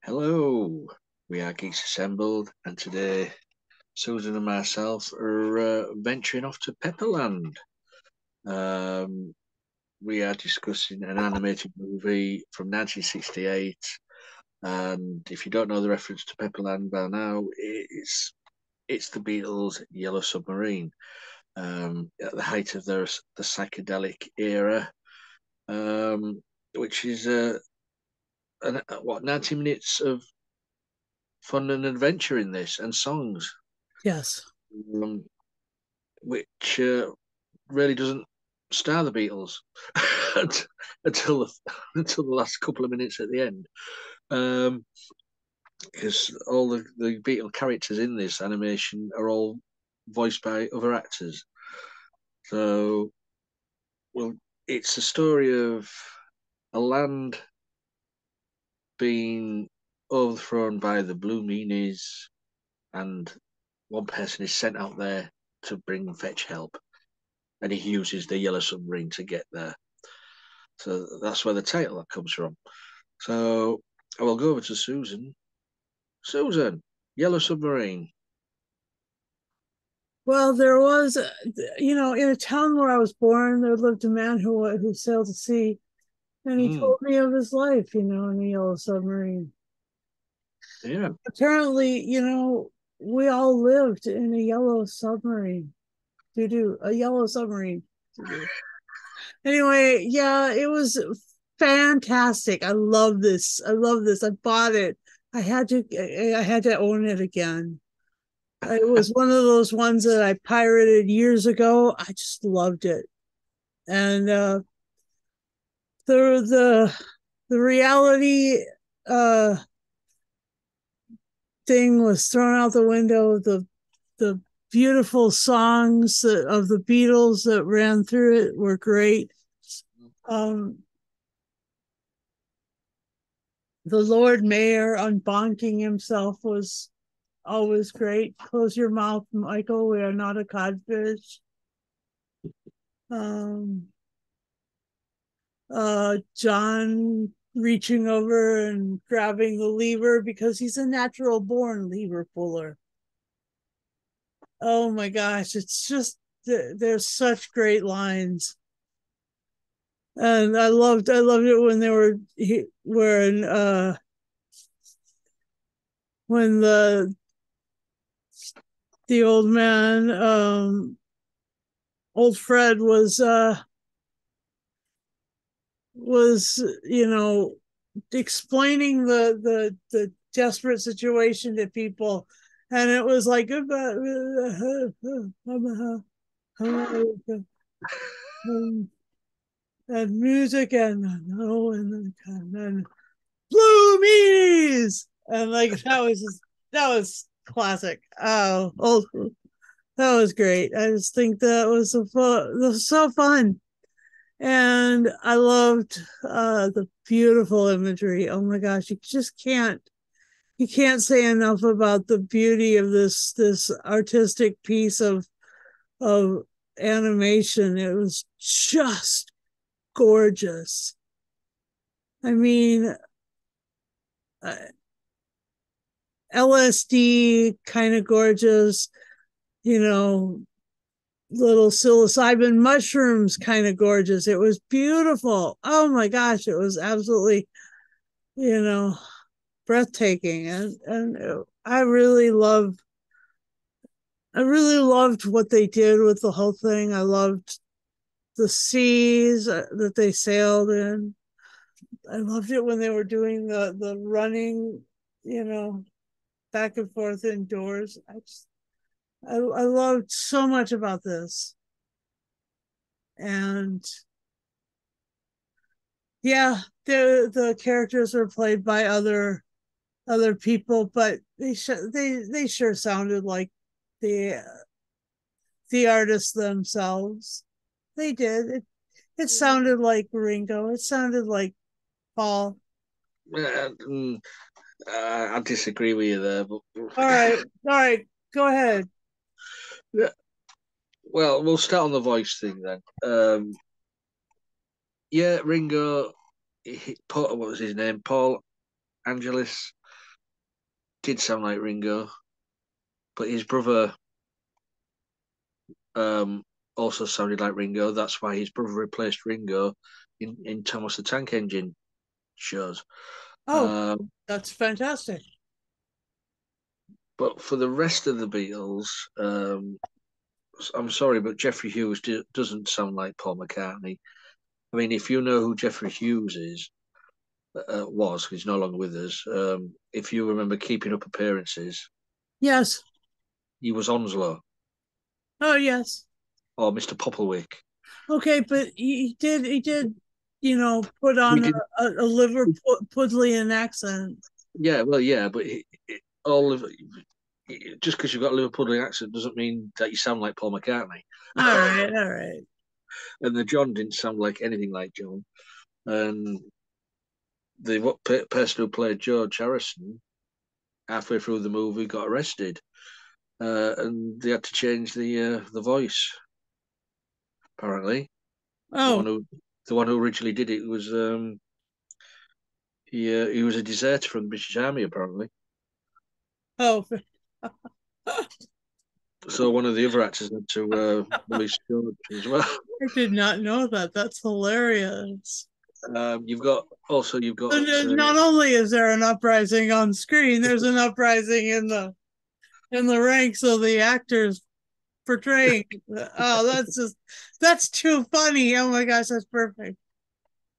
Hello, we are Geeks Assembled, and today Susan and myself are venturing off to Pepperland. Um, we are discussing an animated movie from 1968, and if you don't know the reference to Pepperland by now, it's the Beatles' Yellow Submarine. At the height of the psychedelic era, which is 90 minutes of fun and adventure in this, and songs. Yes. um, which really doesn't star the Beatles until until the last couple of minutes at the end, because all the Beatle characters in this animation are all voiced by other actors. So, well, it's a story of a land being overthrown by the Blue Meanies, and one person is sent out there to bring fetch help, and he uses the yellow submarine to get there. So that's where the title comes from. So I will go over to Susan. Susan, Yellow Submarine. Well, there was, in a town where I was born, there lived a man who sailed the sea, and he Mm, told me of his life, in the Yellow Submarine. yeah. Apparently, we all lived in a yellow submarine. To do a yellow submarine. Doo-doo. Anyway, yeah, it was fantastic. I love this. I love this. I bought it. I had to own it again. It was one of those ones that I pirated years ago. I just loved it. And the the reality uh thing was thrown out the window. The beautiful songs of the Beatles that ran through it were great. Um the Lord Mayor unbonking himself was always great. Close your mouth, Michael. We are not a codfish. Um John reaching over and grabbing the lever because he's a natural born lever puller. Oh my gosh, it's just there's such great lines. And I loved it when they were when the old man old Fred was explaining the desperate situation to people, and it was like and music and Blue Meanies, and like that was classic. Oh, that was great. I just think that was so fun. And I loved the beautiful imagery. Oh my gosh, you can't say enough about the beauty of this artistic piece of animation. It was just gorgeous. I mean, uh, LSD kind of gorgeous, you know, little psilocybin mushrooms kind of gorgeous. It was beautiful. Oh my gosh, it was absolutely, you know, breathtaking. And I really loved what they did with the whole thing. I loved the seas that they sailed in. I loved it when they were doing the running, you know, back and forth indoors. I loved so much about this. And yeah, the characters were played by other people, but they sure sounded like the the artists themselves. They did. It sounded like Ringo. It sounded like Paul. Mm, I disagree with you there, but All right, all right, go ahead. yeah, well, we'll start on the voice thing then. Yeah, Ringo. What was his name? Paul Angelis. did sound like Ringo, but his brother um, also sounded like Ringo. That's why his brother replaced Ringo in Thomas the Tank Engine shows. Oh, Um, that's fantastic. but for the rest of the Beatles, I'm sorry, but Jeffrey Hughes doesn't sound like Paul McCartney. I mean, if you know who Jeffrey Hughes is, was, he's no longer with us. If you remember Keeping Up Appearances, Yes. he was Onslow Oh, yes. or Mr. Popelwick. Okay, but he did, put We on did, a Liverpudlian accent. yeah, well, yeah, but all of just because you've got a Liverpoolian accent doesn't mean that you sound like Paul McCartney. All right, all right. And the John didn't sound like anything like John. And the person who played George Harrison halfway through the movie got arrested, and they had to change the voice. Apparently, the Oh, one who the one who originally did it was he was a deserter from the British Army apparently. oh, So one of the other actors had to voice George as well. I did not know that. That's hilarious. You've got And not only is there an uprising on screen, there's an uprising in the ranks of the actors portraying. Oh, that's too funny. Oh my gosh, that's perfect.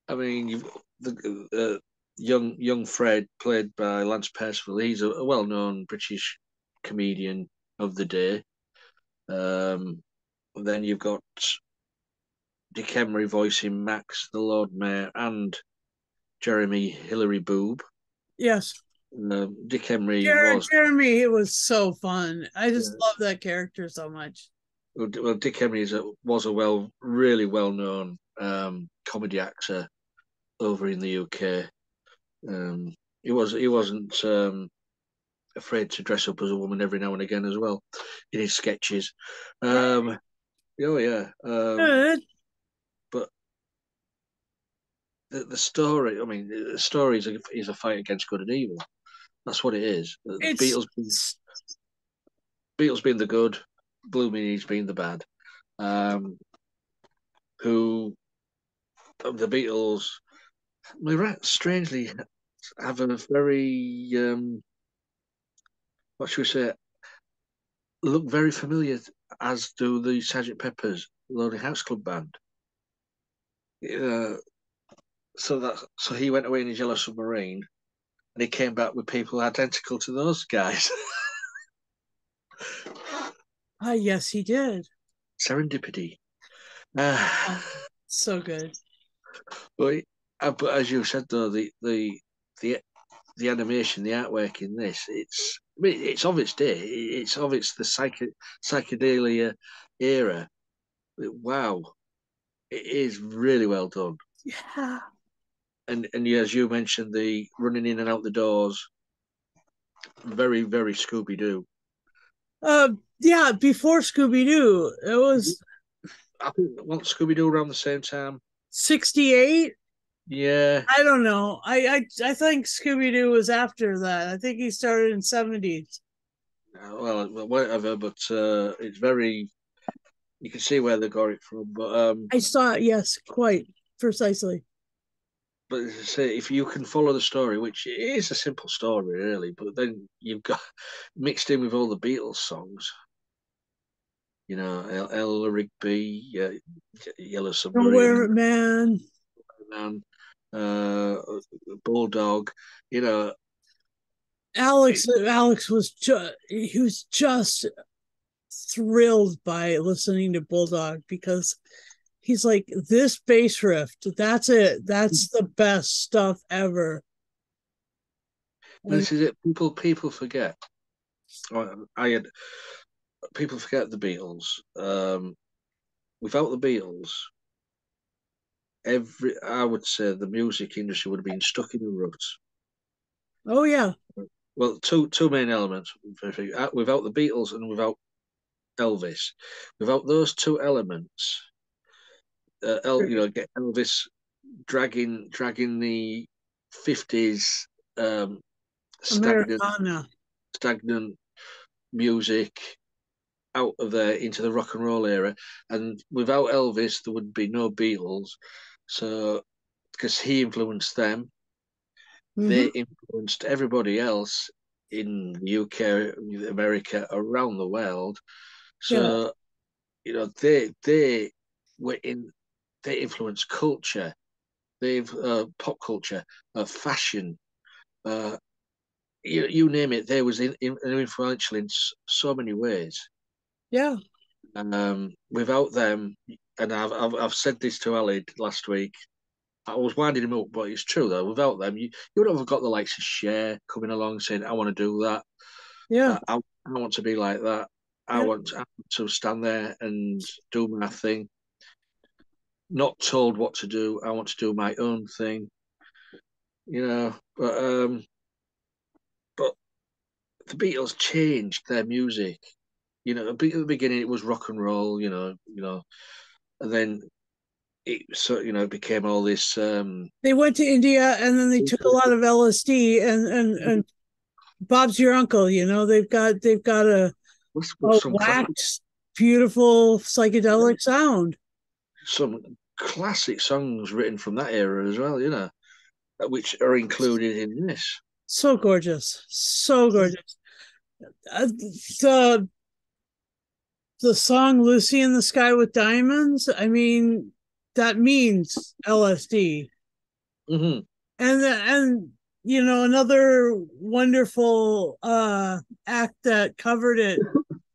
I mean you've the young Fred played by Lance Percival. He's a well-known British comedian of the day. Um, then you've got Dick Emery voicing Max, the Lord Mayor, and Jeremy Hillary Boob. Yes. Dick Emery was Jeremy, it was so fun. I just uh, love that character so much. well. Dick Emery was a really well-known comedy actor over in the UK. Um, he wasn't afraid to dress up as a woman every now and again as well in his sketches. Um, oh yeah, Good. but the story. I mean, the story is a fight against good and evil. That's what it is. The It's Beatles being the good, Blue Meanies being the bad. Um, who the Beatles, strangely, have a very what should we say? Look very familiar, as do the Sergeant Pepper's Lonely House Club Band. Uh, so he went away in his yellow submarine, and he came back with people identical to those guys. yes, he did. Serendipity. Uh, Oh, so good. but, but as you said though, the the animation, the artwork in this, I mean, it's of its day. It's of its the psychedelia era. Wow, it is really well done. Yeah. And as you mentioned, the running in and out the doors, very Scooby Doo. Yeah, before Scooby Doo, it was I think once Scooby Doo around the same time. 68. Yeah, I don't know. I think Scooby Doo was after that. I think he started in 70s. well, whatever. But it's very. You can see where they got it from. I saw it, yes, quite precisely. But as I say, if you can follow the story, which is a simple story, really, but then you've got mixed in with all the Beatles songs, Ella Rigby, Yellow Don't wear Submarine, it, man. Man, uh, Bulldog, you know, it, Alex he was just thrilled by listening to Bulldog because he's like, this bass riff, that's it. That's the best stuff ever. And this is it. People forget. I had people forget the Beatles. Without the Beatles, I would say the music industry would have been stuck in a rut. oh yeah, Well, two main elements. Without the Beatles and without Elvis, without those two elements, get Elvis dragging the 50s um, stagnant Americana. stagnant music out of there into the rock and roll era. And without Elvis, there would be no Beatles. So, because he influenced them, they Mm-hmm. influenced everybody else in the UK, America, around the world. Yeah. So, they were in, they influenced culture, they've pop culture, fashion, uh, you name it. They was influential in so many ways. Yeah. Without them, and I've said this to Ali last week. I was winding him up, but it's true though. Without them, you would have got the likes of Cher coming along saying, "I want to do that. Yeah. I want to be like that. Yeah. I want to stand there and do my thing, not told what to do. I want to do my own thing." You know, but the Beatles changed their music. At the beginning it was rock and roll. And then it became all this. They went to India and then they took a lot of LSD and Bob's your uncle, they've got What's a some classic, waxed, beautiful psychedelic sound. some classic songs written from that era as well. Which are included in this. So gorgeous. So gorgeous. The the song Lucy in the Sky with Diamonds, I mean, that means LSD. Hmm. And another wonderful act that covered it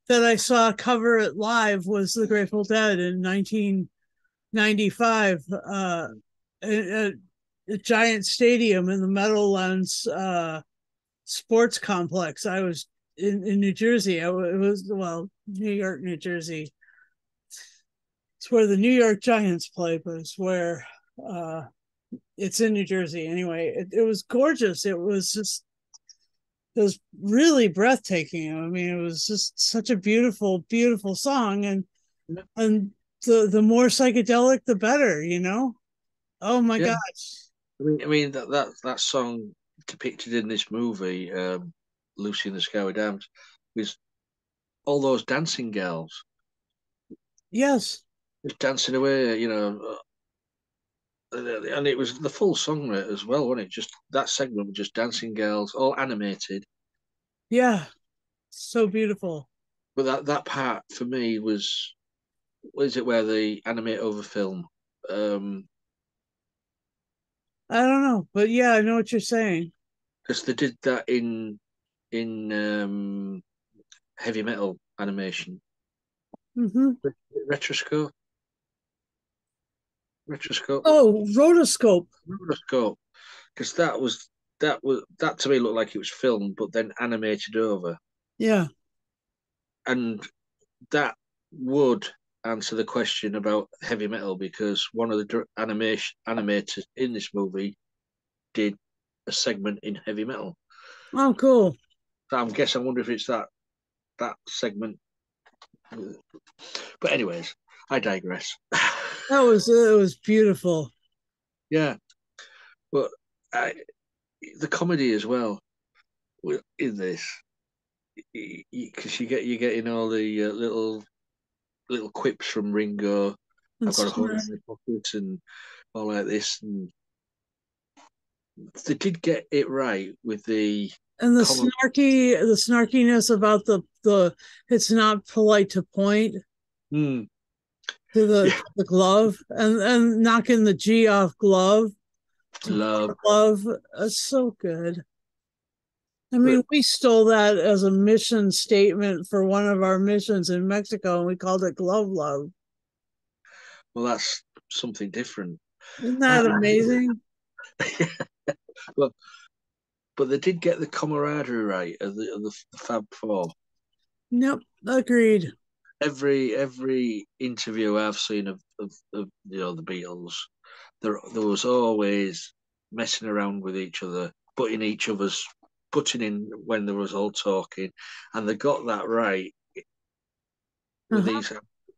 that I saw cover it live was the Grateful Dead in 1995 at a giant stadium in the Meadowlands sports complex. I was in New Jersey. It was, well, New York, New Jersey. It's where the New York Giants play, but it's where it's in New Jersey. Anyway, it was gorgeous. It was really breathtaking. I mean, it was just such a beautiful, beautiful song, and the more psychedelic, the better. Oh my Yeah, gosh. I mean that song depicted in this movie, Lucy in the Sky with Diamonds, was all those dancing girls Yes. just dancing away, and it was the full song rate as well, wasn't it? Just that segment was just dancing girls, all animated. Yeah. So beautiful. But that part for me was it where they animate over film? Um, I don't know, but yeah, I know what you're saying. because they did that in heavy metal animation. Hmm. Retroscope, retroscope, Oh, rotoscope. rotoscope. Because that to me looked like it was filmed, but then animated over, Yeah. and that would answer the question about heavy metal because one of the animation animators in this movie did a segment in heavy metal. Oh, cool. So I wonder if it's that segment. But anyways, I digress. It was beautiful. Yeah, but I, the comedy as well in this, because you're getting all the little quips from Ringo. And I've got a hole in smart. my pocket and all like this, and they did get it right with the And common. the snarkiness about the it's not polite to point Hmm, to yeah, the glove and knocking the G off glove to love, glove. It's so good. I but mean, we stole that as a mission statement for one of our missions in Mexico, and we called it Glove Love. well, that's something different. Isn't that I, amazing? but but they did get the camaraderie right of the Fab Four. Yep, agreed. Every interview I've seen of the Beatles, there was always messing around with each other, putting in when there was all talking, and they got that right with Uh-huh. these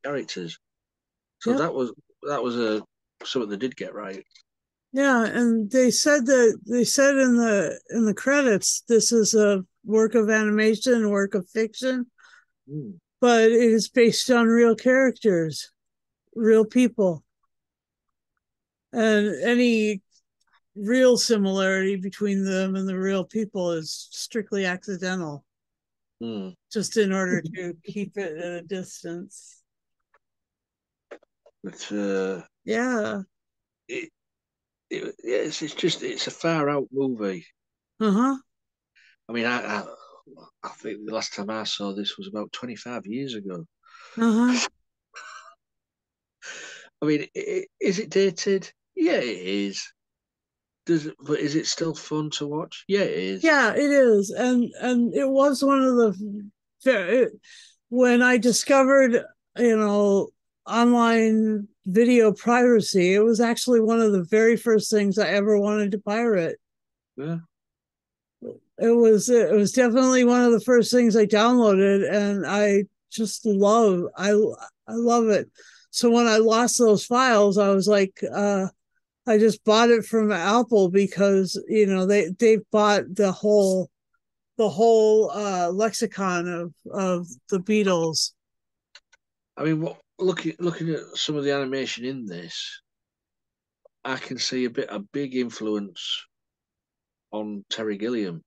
characters. So Yep. that was a something they did get right. Yeah, and they said in the credits this is work of animation, work of fiction, Mm. but it is based on real characters, real people, and any real similarity between them and the real people is strictly accidental, Mm. just in order to keep it at a distance. But Yeah. it, it's just it's a far out movie. Uh huh. I mean, I think the last time I saw this was about 25 years ago. Uh huh. I mean, is it dated? Yeah, it is. But is it still fun to watch? Yeah, it is. Yeah, it is, and it was one of the when I discovered, you know, online video piracy. It was actually one of the very first things I ever wanted to pirate. Yeah. It was definitely one of the first things I downloaded, and I just I love it. So when I lost those files, I was like, I just bought it from Apple because they've bought the whole lexicon of the Beatles. I mean, looking at some of the animation in this, I can see a big influence on Terry Gilliam.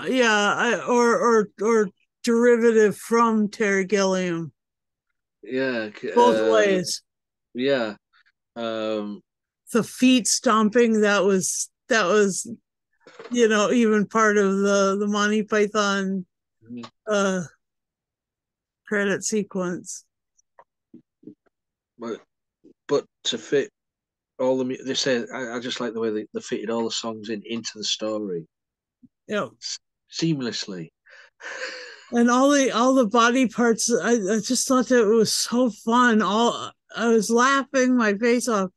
Yeah, or derivative from Terry Gilliam, Yeah, both ways. yeah. Um, The feet stomping, that was even part of the Monty Python uh credit sequence. but but to fit all they say, I just like the way they fitted all the songs into the story Yeah, seamlessly. and all the body parts. I just thought that it was so fun. All I was laughing my face off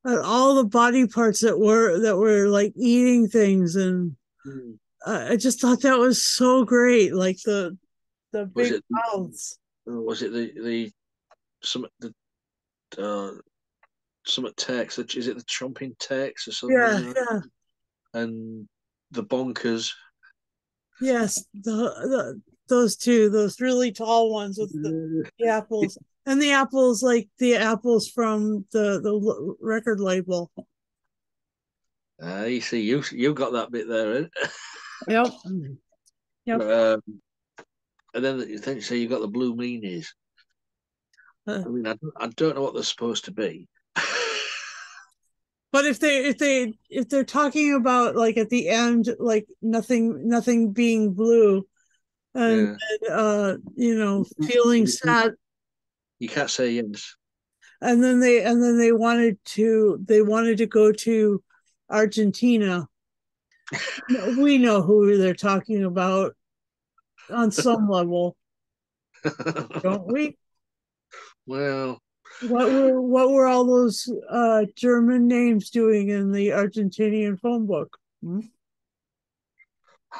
at all the body parts that were like eating things, and Mm. I just thought that was so great. Like the Was big it mouths. the some the some takes? Is it the trumping takes or something? Yeah, yeah, And the bonkers. yes. Those two, those really tall ones with the apples, and the apples like the apples from the record label. You see, you got that bit there, eh? Yep. Yep. And then you say you got the Blue Meanies. Uh, I mean, I don't know what they're supposed to be. but if they're talking about like at the end, like nothing being blue, and Yeah, feeling sad, you can't say yes. and then they wanted to go to Argentina. We know who they're talking about on some level, don't we? Well, What were all those German names doing in the Argentinian phone book? Hmm?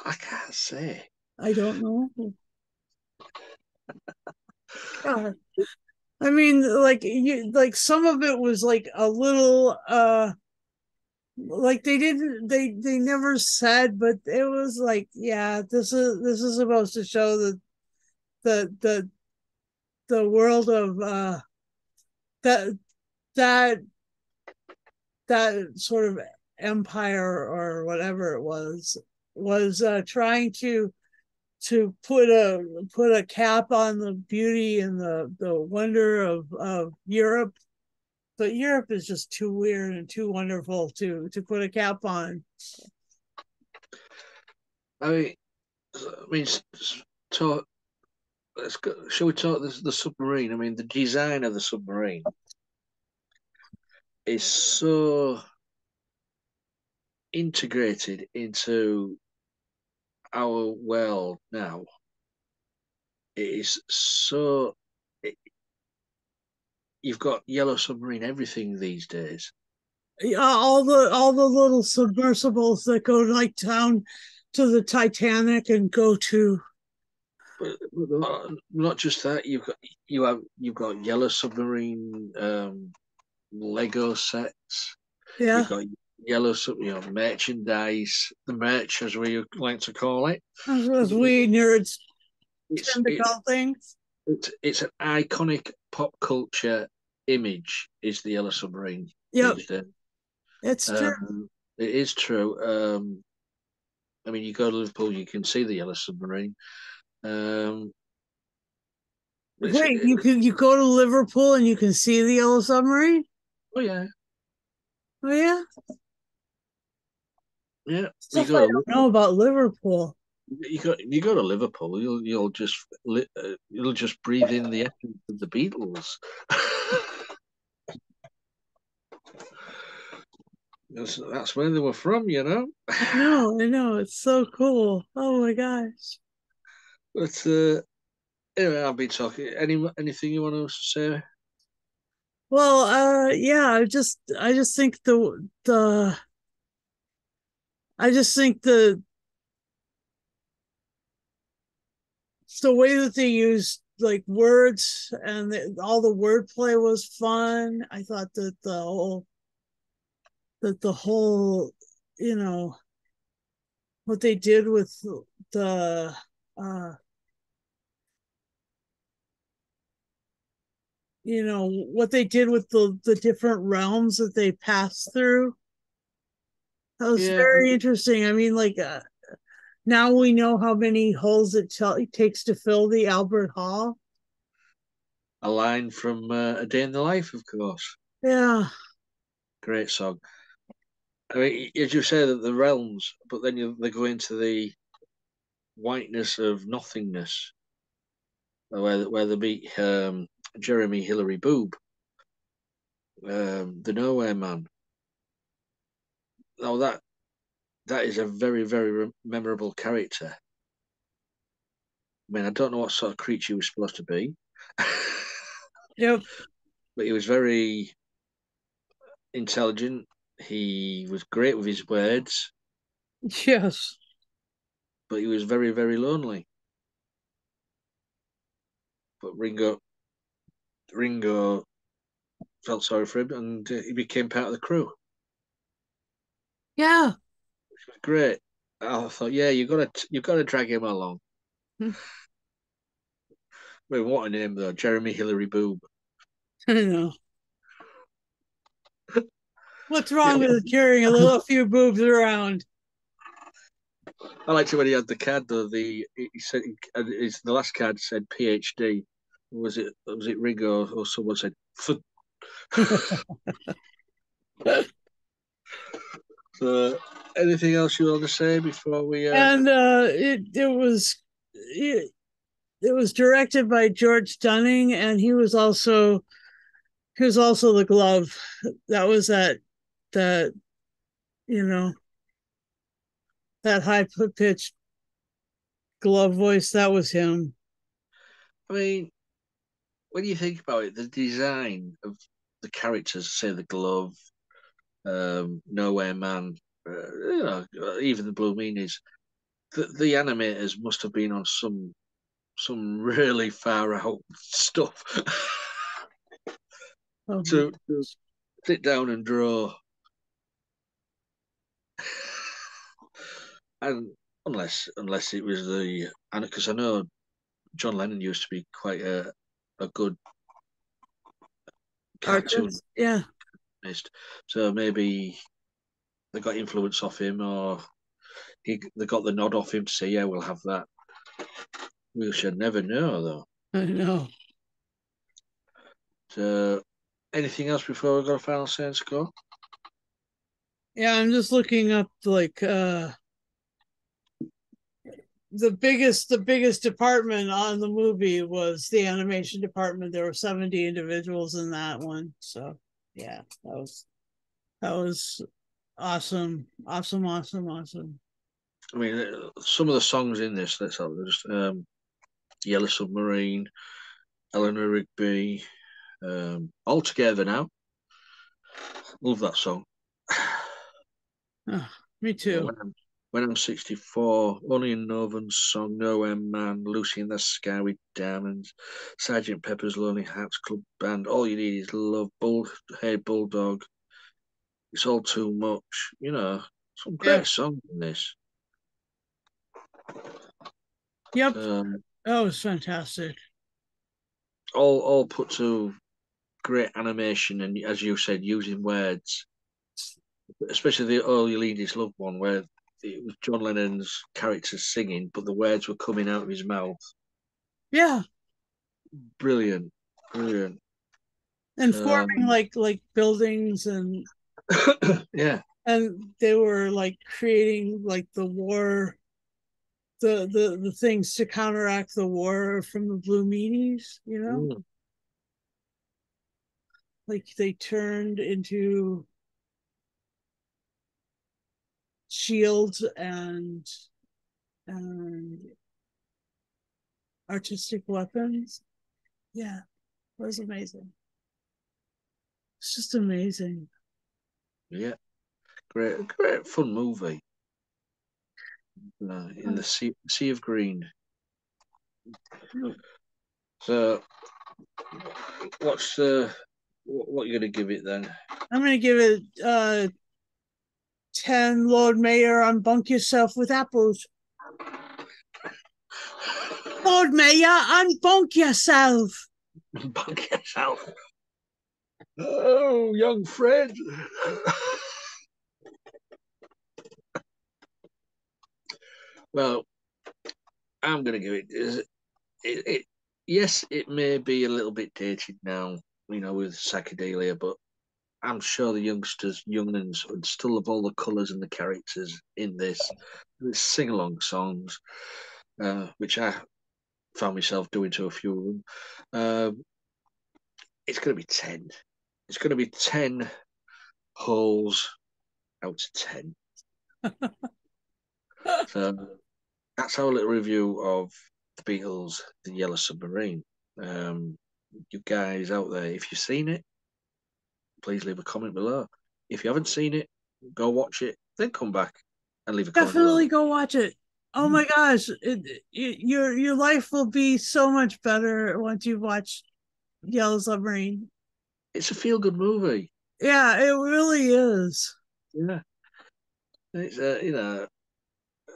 I can't say. I don't know. God. I mean, like some of it was like a little like they never said, but it was like, yeah, this is supposed to show the the the world of that that that sort of empire or whatever it was trying to put a cap on the beauty and the wonder of Europe. But Europe is just too weird and too wonderful to put a cap on. I mean, talk. Let's go. Shall we talk the submarine? I mean, the design of the submarine is so integrated into our world now. It is so. It, you've got Yellow Submarine everything these days. All the little submersibles that go like down to the Titanic and go to. But not just that. You've got Yellow Submarine Lego sets. You've Yeah. got yellow, merchandise, the merch as we like to call it. As we nerds It's tend to it's call things. it's an iconic pop culture image. Is the Yellow Submarine Yep, these days? it's true. It is true. I mean, you go to Liverpool, you can see the Yellow Submarine. Um, it's, Wait, you go to Liverpool and you can see the Yellow Submarine? oh yeah, Oh yeah, yeah. You stuff I go to don't know about Liverpool. you go to Liverpool, you'll just breathe in the essence of the Beatles. That's where they were from, you know. I know, it's so cool. Oh my gosh. But anyway, I've been talking. Anything you want to say? Well, yeah, I just think I just think the way that they used like words and all the wordplay was fun. I thought that the whole, you know, what they did with the uh what they did with the different realms that they passed through, that was Yeah, very interesting. I mean, like, now we know how many holes it takes to fill the Albert Hall. a line from A Day in the Life, of course. Yeah. Great song. I mean, as you say that the realms, but then they go into the whiteness of nothingness, where they meet Jeremy Hillary Boob, the Nowhere Man. Oh, that is a very very memorable character. I mean, I don't know what sort of creature he was supposed to be, Yep. but he was very intelligent. He was great with his words, Yes. but he was very very lonely. But Ringo felt sorry for him, and he became part of the crew. Yeah. It was great. I thought, yeah, you got to drag him along. I mean, what a name though, Jeremy Hillary Boob. I know. What's Yeah, wrong with carrying a few boobs around? I liked it when he had the card though. He said the last card said PhD. Was it Ringo or someone said? So, anything else you want to say before we? And it was directed by George Dunning, and he was also the glove. That was that you know that high pitched glove voice. That was him. I mean, when you think about it, the design of the characters, say the glove, Nowhere Man, even the Blue Meanies, the animators must have been on some really far out stuff Oh my to sit down and draw. And unless it was and because I know John Lennon used to be quite a good cartoonist, artist. Yeah. so maybe they got influence off him, or they got the nod off him to say, yeah, we'll have that. We should never know though. I know. So, anything else before we go to final say score? Yeah, I'm just looking up like the biggest department on the movie was the animation department. There were 70 individuals in that one. So yeah, that was awesome. Awesome, awesome, awesome. I mean, some of the songs in this, let's have just Yellow Submarine, Eleanor Rigby, all together now. Love that song. Oh, me You know, too. when I'm 64, Only in Northern's song, Nowhere Man, Lucy in the Sky with Diamonds, Sergeant Pepper's Lonely Hearts Club Band, All You Need Is Love, Hey Bulldog, It's all too much. Some Yeah. great songs in this. Yep. Um, That was fantastic. all put to great animation and, as you said, using words, especially the "All You Need Is Love" one, where it was John Lennon's characters singing, but the words were coming out of his mouth. Yeah. Brilliant, brilliant. And forming Um, like buildings yeah. and they were like creating like the war the things to counteract the war from the Blue Meanies, Mm. like they turned into shields and artistic weapons. Yeah, it was amazing. It's just amazing. Yeah. Great fun movie. In the sea of green. So, what's what you gonna give it then? I'm gonna give it 10 Lord Mayor unbunk yourself with apples. Lord Mayor, unbunk yourself. Bug yourself. Oh, young Fred. Well, I'm gonna give it. Yes, it may be a little bit dated now, with psychedelia, but I'm sure the youngsters would still love all the colours and the characters in this. There's sing-along songs, which I found myself doing to a few of them. It's going to be 10. It's going to be 10 holes out of 10. So that's our little review of the Beatles, The Yellow Submarine. Um, you guys out there, if you've seen it, please leave a comment below. If you haven't seen it, go watch it, then come back and leave a comment below. Definitely go watch it. Oh my gosh, your life will be so much better once you watch Yellow Submarine. It's a feel-good movie. Yeah, it really is. Yeah, it's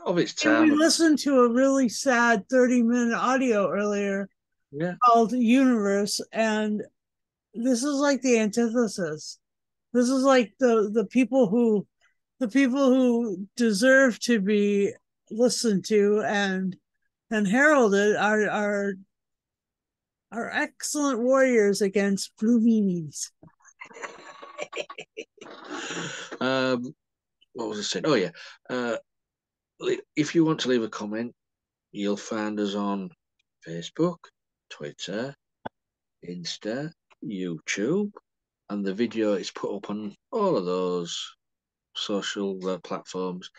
of its And we time. listened to a really sad 30-minute audio earlier Yeah, called Universe, and this is like the antithesis. This is like the people who deserve to be listened to and heralded are excellent warriors against Blue Meanies. um, what was I saying? Oh yeah. Uh, if you want to leave a comment, you'll find us on Facebook, Twitter, Insta, YouTube, and the video is put up on all of those social platforms.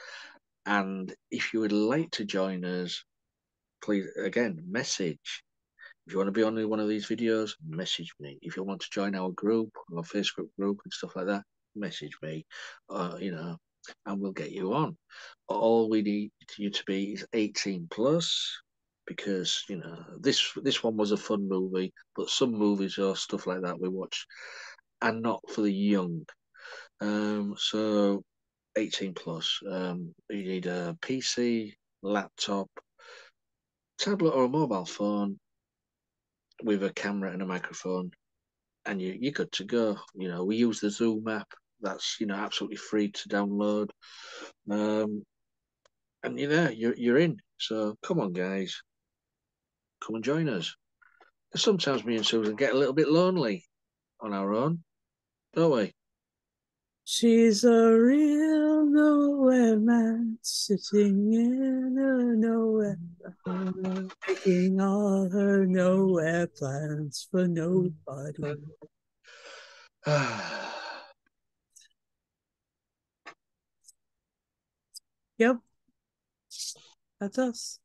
And if you would like to join us, please again message. If you want to be on one of these videos, message me. If you want to join our group, our Facebook group and stuff like that, message me. And we'll get you on. All we need you to be is 18 plus, because this one was a fun movie, but some movies or stuff like that we watch are not for the young. So 18 plus. You need a PC, laptop, tablet, or a mobile phone with a camera and a microphone, and you're good to go. We use the Zoom app. That's absolutely free to download. Um, and you're in. So come on, guys, come and join us. Sometimes me and Susan get a little bit lonely on our own, don't we? She's a real nowhere man sitting in a nowhere, making all her nowhere plans for nobody. Yep, that's us.